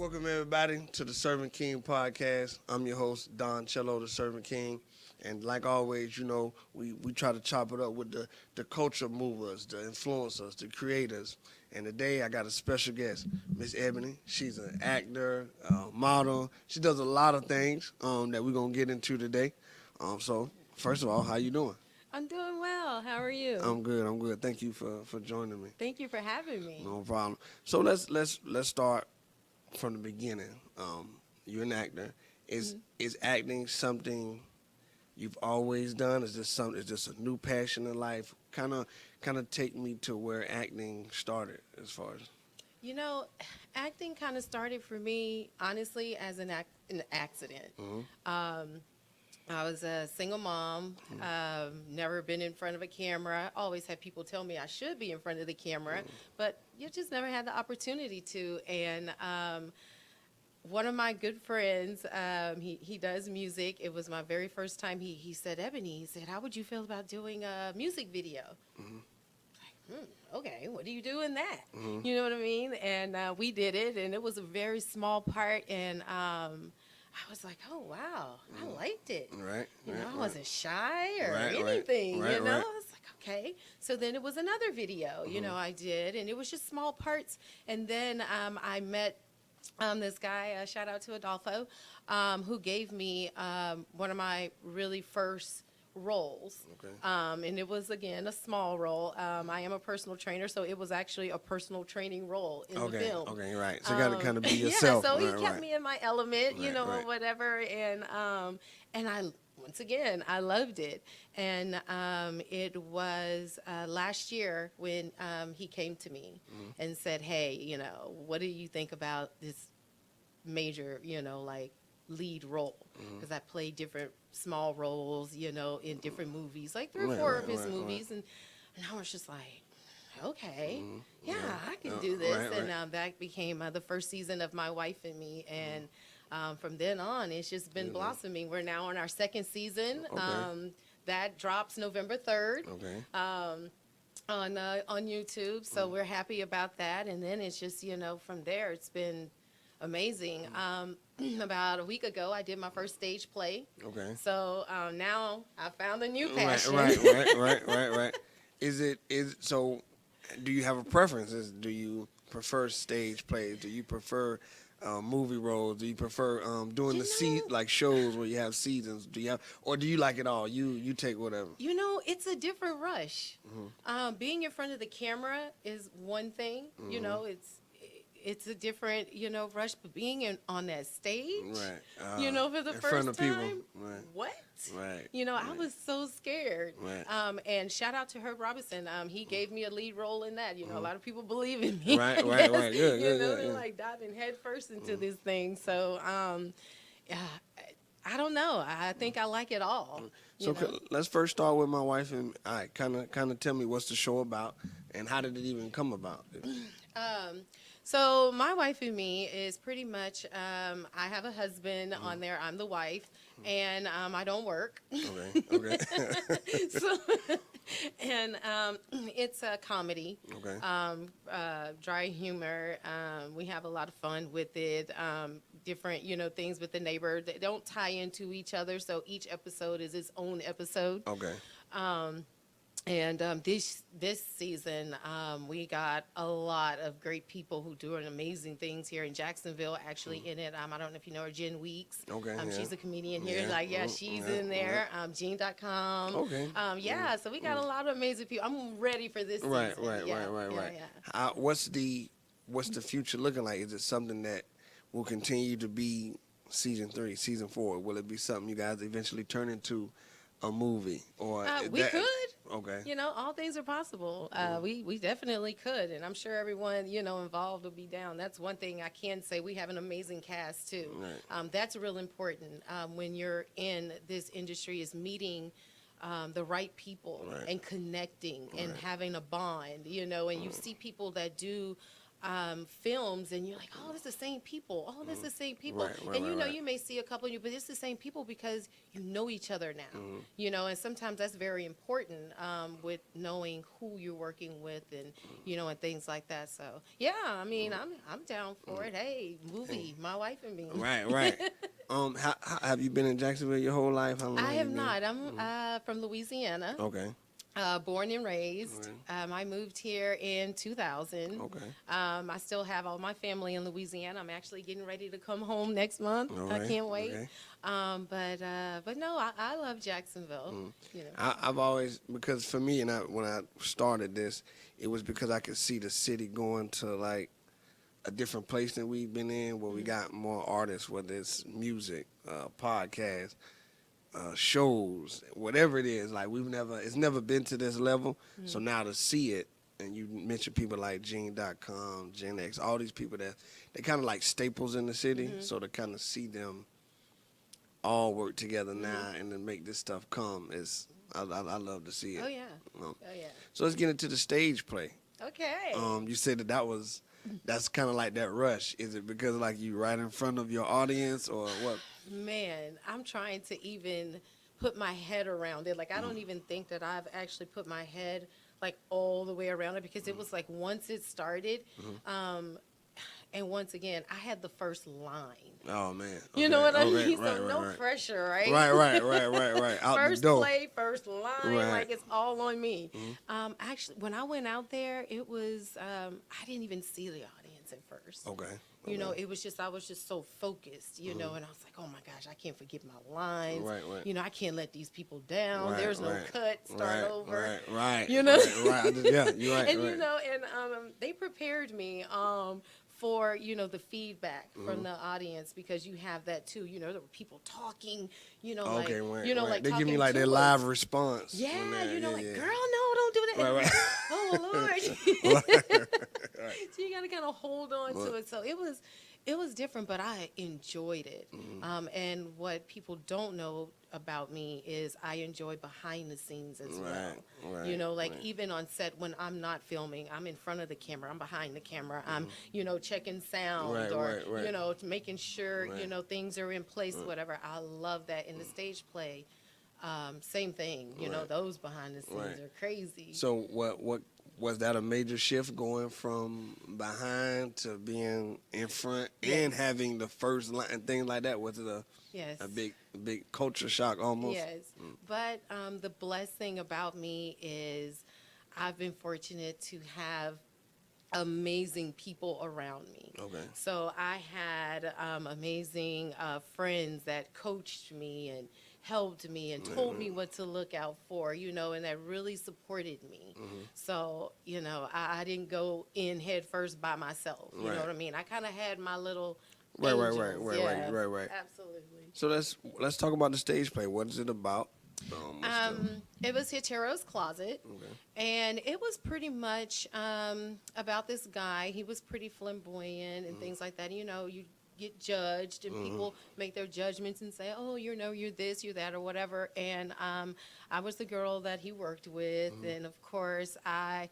Welcome everybody to the Servant King podcast. I'm your host, Don Cello, the Servant King. And like always, we try to chop it up with the culture movers, the influencers, the creators. And today I got a special guest, Miss Ebony. She's an actor, model. She does a lot of things that we're going to get into today. So first of all, how you doing? I'm doing well. How are you? I'm good. Thank you for joining me. Thank you for having me. No problem. So let's start from the beginning. You're an actor. Is acting something you've always done? Is this a new passion in life? Kind of take me to where acting started, as far as. Acting kind of started for me, honestly, as an accident. I was a single mom, never been in front of a camera. Always had people tell me I should be in front of the camera, but you just never had the opportunity to. And one of my good friends, he does music. It was my very first time. He said, Ebony, he said, how would you feel about doing a music video? Okay, what do you do in that? You know what I mean? And we did it, and it was a very small part, and I was like, oh, wow, I liked it. Right. I wasn't shy or anything, I was like, okay. So then it was another video, I did, and it was just small parts. And then I met this guy, shout out to Adolfo, who gave me one of my really first roles. Okay. And it was, again, a small role. I am a personal trainer, so it was actually a personal training role in the film. Okay, right. So you got to kind of be yourself. So he kept me in my element, or whatever. And I, once again, I loved it. And it was last year when he came to me and said, hey, what do you think about this major, lead role? Because I played different small roles, in different movies, like 3 or 4 of his movies. And I was just like, okay, I can do this. And that became the first season of My Wife and Me. And from then on, it's just been blossoming. We're now on our 2nd season. That drops November 3rd. On YouTube. So we're happy about that. And then it's just, from there, it's been amazing. About a week ago, I did my first stage play. Okay. So now I found a new passion. Right. So do you have a preference? Do you prefer stage plays? Do you prefer movie roles? Do you prefer doing like shows where you have seasons? Do you like it all? You take whatever. It's a different rush. Being in front of the camera is one thing. It's a different, rush, but being on that stage, for the first time, what? I was so scared. And shout out to Herb Robinson. He gave me a lead role in that. A lot of people believe in me. Right. Good. They're like diving head first into this thing. So, I don't know. I think I like it all. So let's first start with My Wife and I. Kind of tell me what's the show about and how did it even come about? So My Wife and Me is pretty much, I have a husband on there. I'm the wife, and I don't work. Okay. And it's a comedy. Dry humor. We have a lot of fun with it. Different, things with the neighbor. They don't tie into each other, so each episode is its own episode. And this season, we got a lot of great people who doing amazing things here in Jacksonville. Actually, in it, I don't know if you know her, Jen Weeks. She's a comedian here. She's in there. Gene.com. So we got a lot of amazing people. I'm ready for this season. Right. What's the future looking like? Is it something that will continue to be season 3, season 4? Will it be something you guys eventually turn into a movie? Or we could. Okay. All things are possible. We definitely could, and I'm sure everyone involved will be down. That's one thing I can say. We have an amazing cast too. That's real important when you're in this industry, is meeting the right people and connecting and having a bond. And you see people that do films, and you're like, oh, it's the same people. Oh, it's the same people. Right, And right. you may see a couple of you, but it's the same people because you know each other now. And sometimes that's very important with knowing who you're working with, and and things like that. So yeah, I mean, I'm down for it. Hey, movie, my wife and me. Right. How have you been in Jacksonville your whole life? How long I have you been? not. I'm from Louisiana. Okay. Born and raised. Okay. I moved here in 2000. Okay. I still have all my family in Louisiana. I'm actually getting ready to come home next month. All I right. can't wait. Okay. But no, I love Jacksonville. I've always, because for me, when I started this, it was because I could see the city going to like a different place than we've been in, where we got more artists, whether it's music, podcasts, shows, whatever it is. Like it's never been to this level. So now to see it, and you mentioned people like Gene.com, Gen X, all these people that they kind of like staples in the city. So to kind of see them all work together now and to make this stuff come I love to see it. Oh yeah. Oh yeah. So let's get into the stage play. Okay. You said that's kind of like that rush. Is it because like you right in front of your audience, or what? Man, I'm trying to even put my head around it. Like, I don't even think that I've actually put my head like all the way around it, because it was like once it started, and once again, I had the first line. Oh man. Okay. You know what I mean? Right, So no pressure, right? Right. Out First the door. play, first line, Right. like it's all on me. Actually, when I went out there, it was I didn't even see the audience at first. Okay. It was just, I was just so focused, and I was like, oh my gosh, I can't forget my lines. Right. I can't let these people down. Right, There's no right. cut, start over. Right. You know? Right. Yeah, you're right. And right. they prepared me for the feedback from the audience, because you have that too. There were people talking, Okay, right. like they give talking me like to their us. live response. Yeah, yeah. girl, no, don't do that. Right. Oh Lord. So you gotta kind of hold on to it. So it was different, but I enjoyed it. And what people don't know about me is I enjoy behind the scenes as well. Right. Even on set, when I'm not filming, I'm in front of the camera, I'm behind the camera, I'm checking sound, Right. Making sure things are in place, whatever. I love that. In the stage play, same thing. Those behind the scenes are crazy. So what was that a major shift, going from behind to being in front and having the first line and things like that? Was it a big culture shock almost? Yes. But the blessing about me is I've been fortunate to have amazing people around me. Okay. So I had amazing friends that coached me and helped me and told me what to look out for, and that really supported me. So, I didn't go in head first by myself. You know what I mean? I kind of had my little angels. Right. Absolutely. So let's talk about the stage play. What is it about? It was Hetero's Closet, and it was pretty much about this guy. He was pretty flamboyant and things like that. You get judged, and people make their judgments and say, oh, you're this, you're that, or whatever. And I was the girl that he worked with, and of course I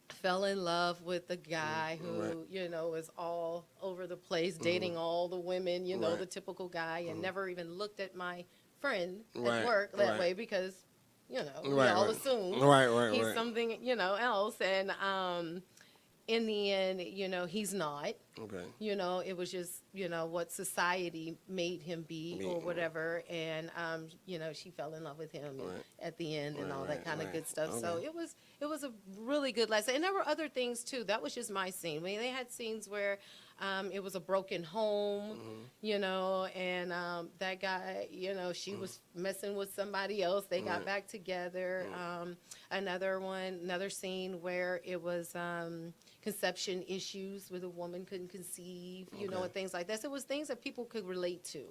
fell in love with the guy who was all over the place, dating all the women, the typical guy, and never even looked at my friend at work that way, because we all assume he's something else. And in the end, he's not. Okay. It was just what society made him be or whatever. And she fell in love with him at the end and all that kind of good stuff. So it was a really good lesson. And there were other things too. That was just my scene. I mean, they had scenes where it was a broken home, and that guy, she was messing with somebody else. They got back together. Another scene where it was conception issues, where the woman couldn't conceive, and things like that. So it was things that people could relate to.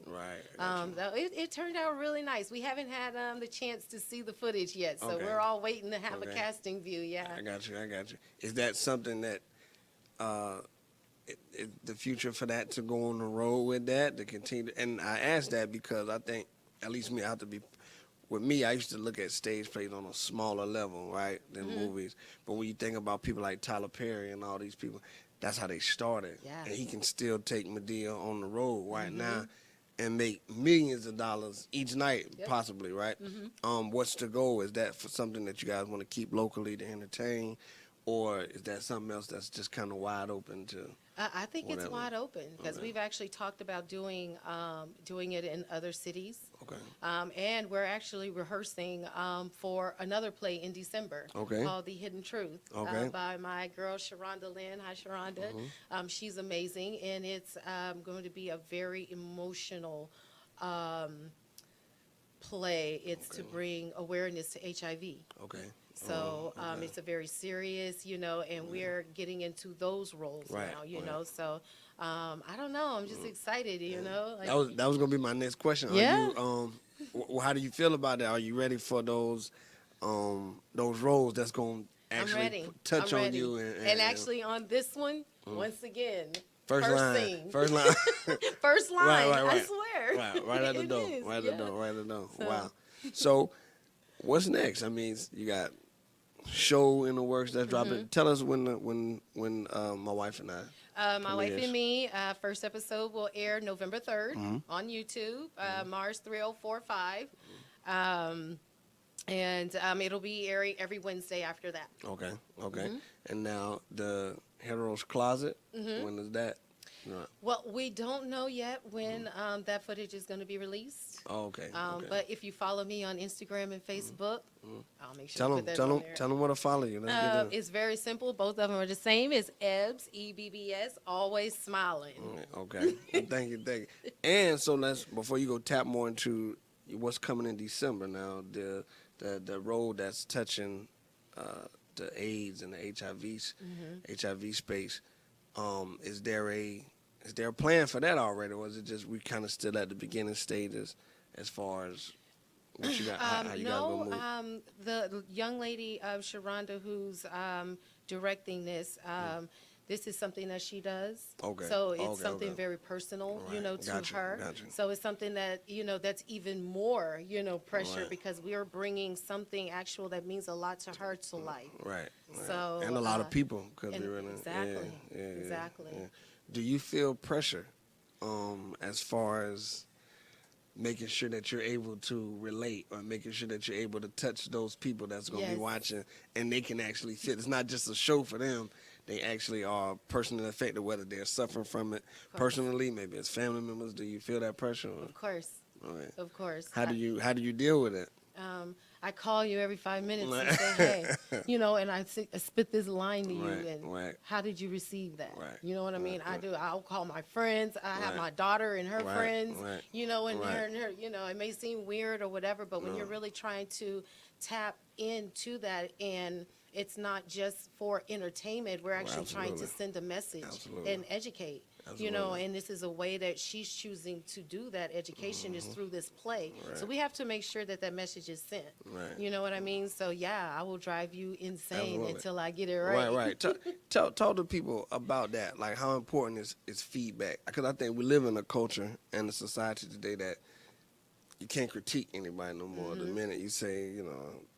It turned out really nice. We haven't had the chance to see the footage yet, so we're all waiting to have a casting view. Yeah, I got you. Is that something that the future for that, to go on the road with that, to continue? And I ask that because I think, at least me, I have to be with me, I used to look at stage plays on a smaller level, right, than movies. But when you think about people like Tyler Perry and all these people, that's how they started. Yeah. And he can still take Medea on the road right now and make millions of dollars each night, possibly, right? What's the goal? Is that for something that you guys want to keep locally to entertain, or is that something else that's just kind of wide open to? I think it's Whatever. wide open because we've actually talked about doing it in other cities. Okay. And we're actually rehearsing for another play in December called The Hidden Truth by my girl, Sharonda Lynn. Hi, Sharonda. She's amazing, and it's going to be a very emotional play. It's to bring awareness to HIV. Okay. So it's a very serious, and we're getting into those roles now, know. So I don't know. I'm just excited, Like, that was gonna be my next question. Yeah. Are you, how do you feel about that? Are you ready for those roles that's gonna I'm ready. actually touch I'm on ready. you? And actually on this one, once again, First line. scene. First line. First line. Right. I swear. Right at the It door. is, Right at the door. Right at the door. So- Wow. So, what's next? I mean, you got show in the works that's dropping. Tell us when my wife and I. My Wife premieres. and Me, first episode will air November 3rd on YouTube, Mars 3045. And it'll be airing every Wednesday after that. Okay. And now the Heroes Closet. When is that? Right. Well, we don't know yet when that footage is going to be released. Oh, okay. But if you follow me on Instagram and Facebook, I'll make sure to put that on there. Tell them where to follow you. Let's get in. It's very simple. Both of them are the same. It's Ebbs, Ebbs, always smiling. Okay. Thank you. And so before you go tap more into what's coming in December now, the road that's touching the AIDS and the HIV space. Is there a plan for that already, or is it just we kind of still at the beginning stages as far as what you got? How you guys gonna move? The young lady, Sharonda, who's directing this, this is something that she does. Okay. So it's something very personal, Right. to her. Gotcha. So it's something that, that's even more, pressure Right. because we are bringing something actual that means a lot to her to life. Right. So, and a lot of people could be in it. Exactly. Yeah. Exactly. Do you feel pressure as far as making sure that you're able to relate or making sure that you're able to touch those people that's going to be watching and they can actually fit? It's not just a show for them. They actually are personally affected, whether they're suffering from it personally, maybe as family members. Do you feel that pressure? Of course. All right. Of course. How do you deal with it? I call you every 5 minutes and say, hey, and I spit this line to you, and how did you receive that? Right. You know what I mean? I'll call my friends. I have my daughter and her friends, and her, it may seem weird or whatever, but when you're really trying to tap into that, and it's not just for entertainment, we're actually trying to send a message and educate. And this is a way that she's choosing to do that education is through this play. Right. So we have to make sure that message is sent. Right. You know what I mean? So yeah, I will drive you insane until I get it right. Right. Talk to people about that. Like how important is feedback? Because I think we live in a culture and a society today that you can't critique anybody no more. The minute you say,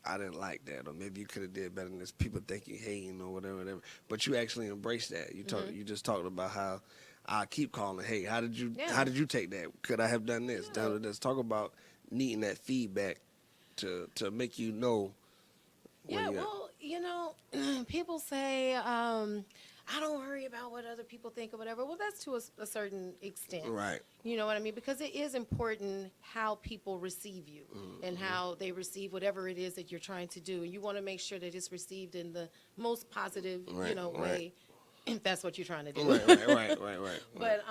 I didn't like that, or maybe you could have did better than this, people think you hating or whatever. But you actually embrace that. You just talked about how I keep calling, hey, how did you take that? Could I have done this? Let's talk about needing that feedback to make you know. Yeah, well, people say, I don't worry about what other people think or whatever. Well, that's to a certain extent. Right. You know what I mean? Because it is important how people receive you and how they receive whatever it is that you're trying to do. And you want to make sure that it's received in the most positive, way, if that's what you're trying to do. Right. But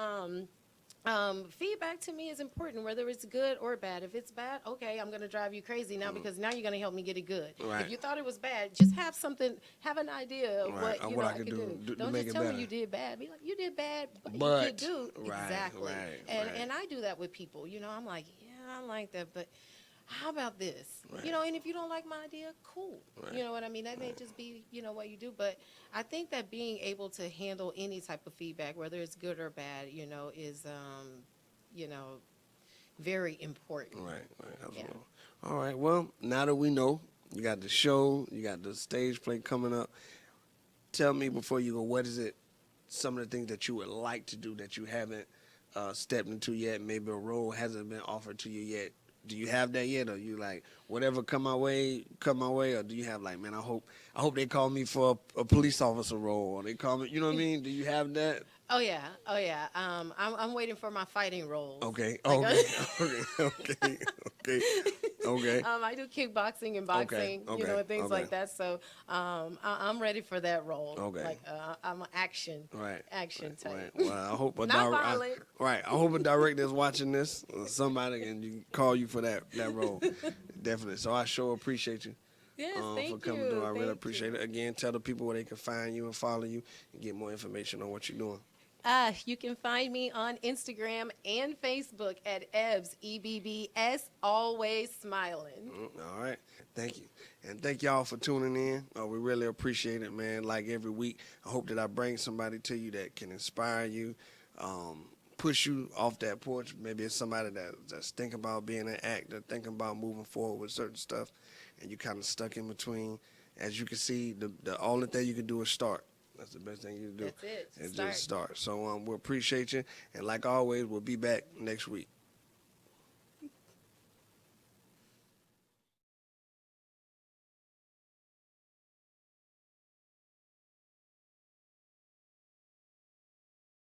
feedback to me is important, whether it's good or bad. If it's bad, okay, I'm going to drive you crazy now because now you're going to help me get it good. Right. If you thought it was bad, just have an idea of what what I I could do. Don't make just it tell better. me you did bad. Be like, you did bad, but you could do. Exactly. And I do that with people. I'm like, yeah, I like that, but how about this? Right. And if you don't like my idea, cool. Right. You know what I mean? That may just be, what you do. But I think that being able to handle any type of feedback, whether it's good or bad, is, very important. Right. Absolutely. All right. Well, now that we know, you got the show, you got the stage play coming up. Tell me before you go, what is it? Some of the things that you would like to do that you haven't stepped into yet. Maybe a role hasn't been offered to you yet. Do you have that yet, or you like whatever come my way, or do you have like, man, I hope they call me for a police officer role, or they call me, you know what I mean? Do you have that? Oh yeah. I'm waiting for my fighting roles. Okay, Like, okay. I do kickboxing and boxing, and things like that. So I'm ready for that role. Okay. Like I'm an action type. Right. Well, I hope Not violent. I hope a director is watching this, or somebody, and you call you for that role. Definitely. So I sure appreciate you. Yes, For coming through. I really appreciate it. Again, tell the people where they can find you and follow you and get more information on what you're doing. You can find me on Instagram and Facebook at Ebbs, EBBS, always smiling. All right. Thank you. And thank y'all for tuning in. We really appreciate it, man. Like every week, I hope that I bring somebody to you that can inspire you, push you off that porch. Maybe it's somebody that's thinking about being an actor, thinking about moving forward with certain stuff, and you kind of stuck in between. As you can see, the only thing you can do is start. That's the best thing you can do. That's it. Just start. So we appreciate you. And like always, we'll be back next week.